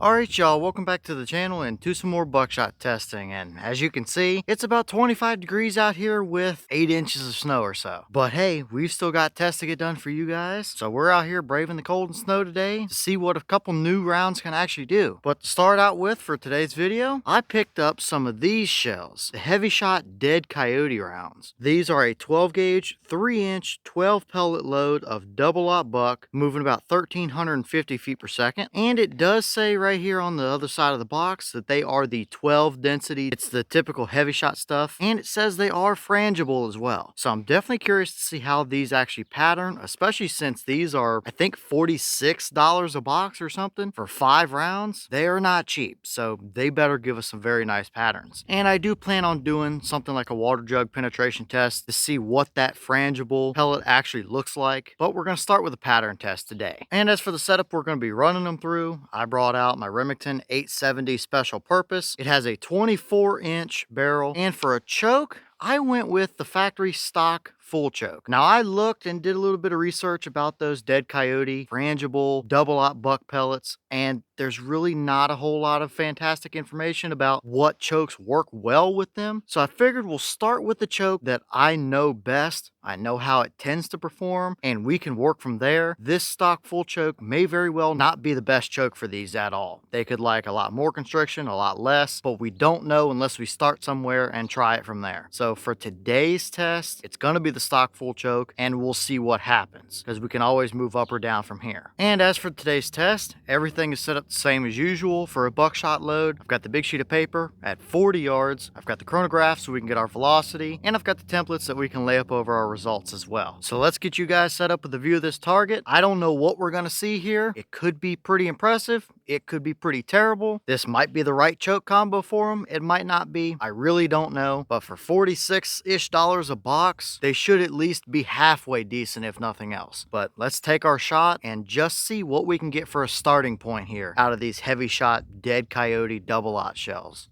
Alright y'all, welcome back to the channel and to some more buckshot testing. And as you can see, it's about 25 degrees out here with 8 inches of snow or so. But hey, we've still got tests to get done for you guys. So we're out here braving the cold and snow today to see what a couple new rounds can actually do. But to start out with for today's video, I picked up some of these shells, the Hevi-Shot Dead Coyote rounds. These are a 12 gauge, 3-inch, 12 pellet load of double-aught buck, moving about 1,350 feet per second. And it does say right here on the other side of the box that they are the 12 density. It's the typical heavy shot stuff, and it says they are frangible as well. So I'm definitely curious to see how these actually pattern, especially since these are, I think, $46 a box or something for 5 rounds. They are not cheap, so they better give us some very nice patterns. And I do plan on doing something like a water jug penetration test to see what that frangible pellet actually looks like, but we're going to start with a pattern test today. And as for the setup we're going to be running them through, I brought out my Remington 870 special purpose. It has a 24-inch barrel, and for a choke, I went with the factory stock full choke. Now I looked and did a little bit of research about those Dead Coyote frangible double-aught buck pellets, and there's really not a whole lot of fantastic information about what chokes work well with them. So I figured we'll start with the choke that I know best. I know how it tends to perform, and we can work from there. This stock full choke may very well not be the best choke for these at all. They could like a lot more constriction, a lot less, but we don't know unless we start somewhere and try it from there. So for today's test, it's going to be the stock full choke, and we'll see what happens, because we can always move up or down from here. And as for today's test, everything is set up the same as usual for a buckshot load. I've got the big sheet of paper at 40 yards. I've got the chronograph so we can get our velocity, and I've got the templates that we can lay up over our results as well. So let's get you guys set up with a view of this target. I don't know what we're going to see here. It could be pretty impressive. It could be pretty terrible. This might be the right choke combo for them. It might not be. I really don't know. But for $46-ish a box, they should at least be halfway decent, if nothing else. But let's take our shot and just see what we can get for a starting point here out of these Hevi-Shot Dead Coyote double-aught shells.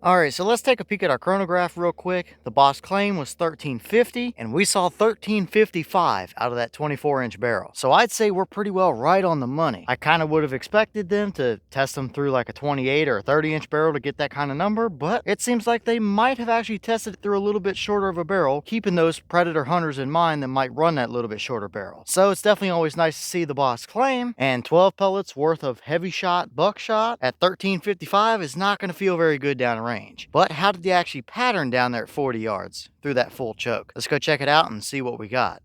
Alright, so let's take a peek at our chronograph real quick. The boss claim was 1350, and we saw 1355 out of that 24-inch barrel. So I'd say we're pretty well right on the money. I kind of would have expected them to test them through like a 28 or a 30-inch barrel to get that kind of number, but it seems like they might have actually tested it through a little bit shorter of a barrel, keeping those predator hunters in mind that might run that little bit shorter barrel. So it's definitely always nice to see the boss claim, and 12 pellets worth of heavy shot buckshot at 1355 is not going to feel very good down range. But how did they actually pattern down there at 40 yards through that full choke? Let's go check it out and see what we got.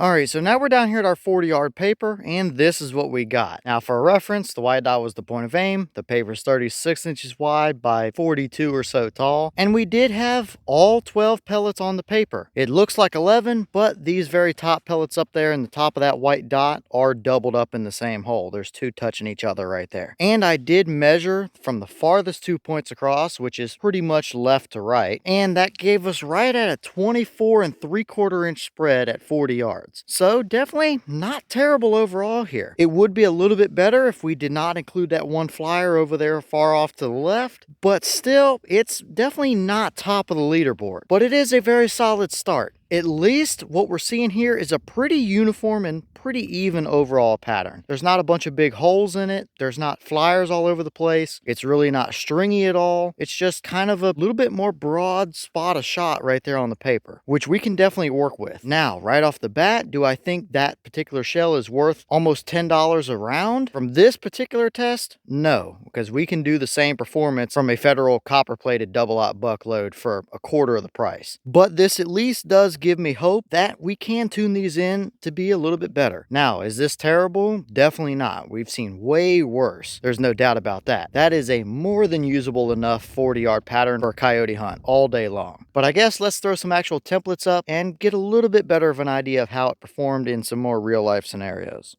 Alright, so now we're down here at our 40-yard paper, and this is what we got. Now for reference, the white dot was the point of aim. The paper is 36 inches wide by 42 or so tall, and we did have all 12 pellets on the paper. It looks like 11, but these very top pellets up there in the top of that white dot are doubled up in the same hole. There's 2 touching each other right there. And I did measure from the farthest 2 points across, which is pretty much left to right, and that gave us right at a 24 3/4 inch spread at 40 yards. So definitely not terrible overall here. It would be a little bit better if we did not include that one flyer over there far off to the left, but still, it's definitely not top of the leaderboard. But it is a very solid start. At least what we're seeing here is a pretty uniform and pretty even overall pattern. There's not a bunch of big holes in it. There's not flyers all over the place. It's really not stringy at all. It's just kind of a little bit more broad spot of shot right there on the paper, which we can definitely work with. Now, right off the bat, do I think that particular shell is worth almost $10 a round? From this particular test, no, because we can do the same performance from a federal copper-plated double-aught buck load for a quarter of the price. But this at least does give me hope that we can tune these in to be a little bit better. Now, is this terrible? Definitely not. We've seen way worse. There's no doubt about that. That is a more than usable enough 40-yard pattern for a coyote hunt all day long. But I guess let's throw some actual templates up and get a little bit better of an idea of how it performed in some more real-life scenarios.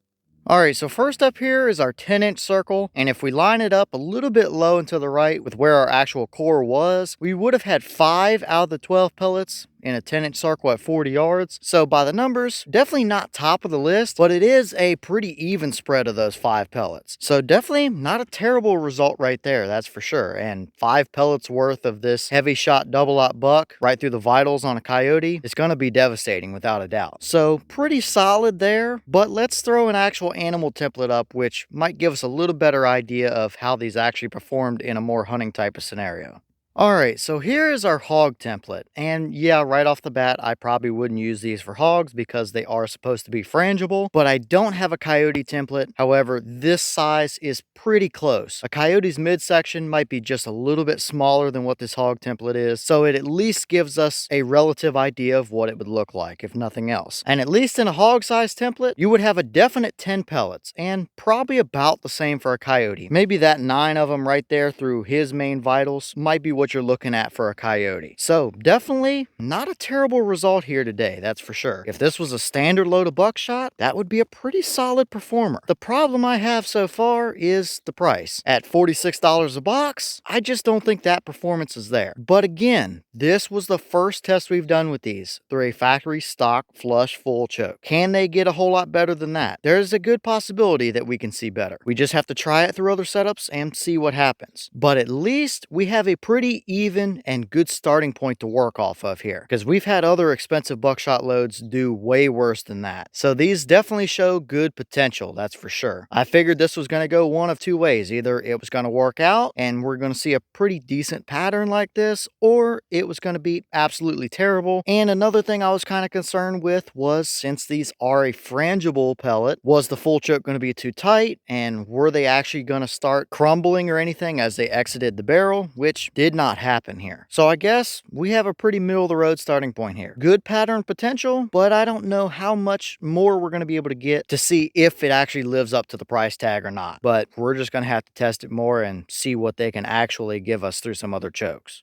Alright, so first up here is our 10-inch circle, and if we line it up a little bit low and to the right with where our actual core was, we would have had 5 out of the 12 pellets in a 10-inch circle at 40 yards. So by the numbers, definitely not top of the list, but it is a pretty even spread of those 5 pellets. So definitely not a terrible result right there, that's for sure. And 5 pellets worth of this Hevi-Shot double-aught buck right through the vitals on a coyote is going to be devastating without a doubt. So pretty solid there, but let's throw an actual animal template up, which might give us a little better idea of how these actually performed in a more hunting type of scenario. Alright, so here is our hog template, and yeah, right off the bat, I probably wouldn't use these for hogs because they are supposed to be frangible, but I don't have a coyote template. However, this size is pretty close. A coyote's midsection might be just a little bit smaller than what this hog template is, so it at least gives us a relative idea of what it would look like, if nothing else. And at least in a hog size template, you would have a definite 10 pellets, and probably about the same for a coyote. Maybe that 9 of them right there through his main vitals might be what you're looking at for a coyote. So definitely not a terrible result here today, that's for sure. If this was a standard load of buckshot, that would be a pretty solid performer. The problem I have so far is the price. At $46 a box, I just don't think that performance is there. But again, this was the first test we've done with these through a factory stock flush full choke. Can they get a whole lot better than that? There's a good possibility that we can see better. We just have to try it through other setups and see what happens. But at least we have a pretty even and good starting point to work off of here, because we've had other expensive buckshot loads do way worse than that. So these definitely show good potential, that's for sure. I figured this was going to go one of two ways. Either it was going to work out and we're going to see a pretty decent pattern like this, or it was going to be absolutely terrible. And another thing I was kind of concerned with was, since these are a frangible pellet, was the full choke going to be too tight, and were they actually going to start crumbling or anything as they exited the barrel, which did not happen here. So I guess we have a pretty middle of the road starting point here. Good pattern potential, but I don't know how much more we're going to be able to get to see if it actually lives up to the price tag or not. But we're just going to have to test it more and see what they can actually give us through some other chokes.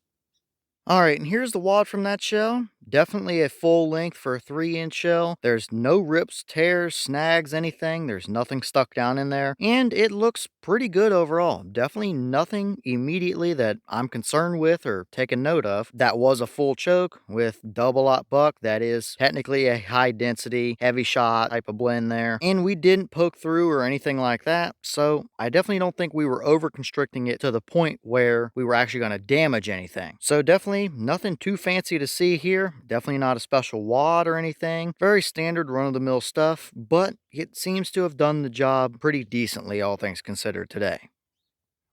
Alright, and here's the wad from that shell. Definitely a full length for a 3-inch shell. There's no rips, tears, snags, anything. There's nothing stuck down in there. And it looks pretty good overall. Definitely nothing immediately that I'm concerned with or taking note of. That was a full choke with double-aught buck. That is technically a high density, heavy shot type of blend there. And we didn't poke through or anything like that. So I definitely don't think we were over constricting it to the point where we were actually going to damage anything. So definitely nothing too fancy to see here. Definitely not a special wad or anything. Very standard run-of-the-mill stuff, but it seems to have done the job pretty decently, all things considered today.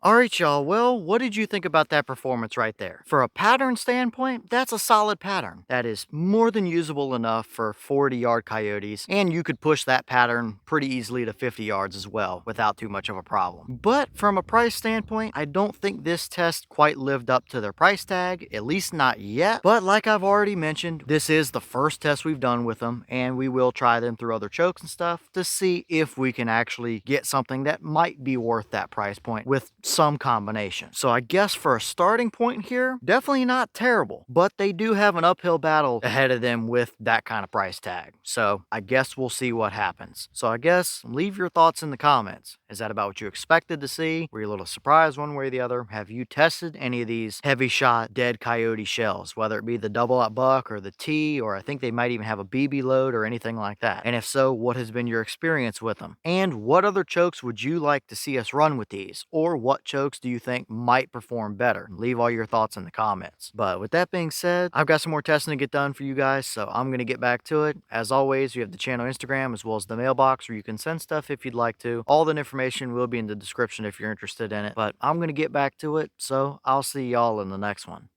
Alright y'all, well, what did you think about that performance right there? For a pattern standpoint, that's a solid pattern. That is more than usable enough for 40-yard coyotes, and you could push that pattern pretty easily to 50 yards as well, without too much of a problem. But from a price standpoint, I don't think this test quite lived up to their price tag, at least not yet. But like I've already mentioned, this is the first test we've done with them, and we will try them through other chokes and stuff to see if we can actually get something that might be worth that price point with some combination. So I guess for a starting point here, definitely not terrible, but they do have an uphill battle ahead of them with that kind of price tag. So I guess we'll see what happens. So I guess leave your thoughts in the comments. Is that about what you expected to see? Were you a little surprised one way or the other? Have you tested any of these Hevi-Shot Dead Coyote shells, whether it be the double-aught buck or the T, or I think they might even have a BB load or anything like that? And if so, what has been your experience with them? And what other chokes would you like to see us run with these? Or what chokes do you think might perform better? Leave all your thoughts in the comments. But with that being said, I've got some more testing to get done for you guys, so I'm going to get back to it. As always, you have the channel Instagram as well as the mailbox where you can send stuff if you'd like to. All that information will be in the description if you're interested in it. But I'm going to get back to it, so I'll see y'all in the next one.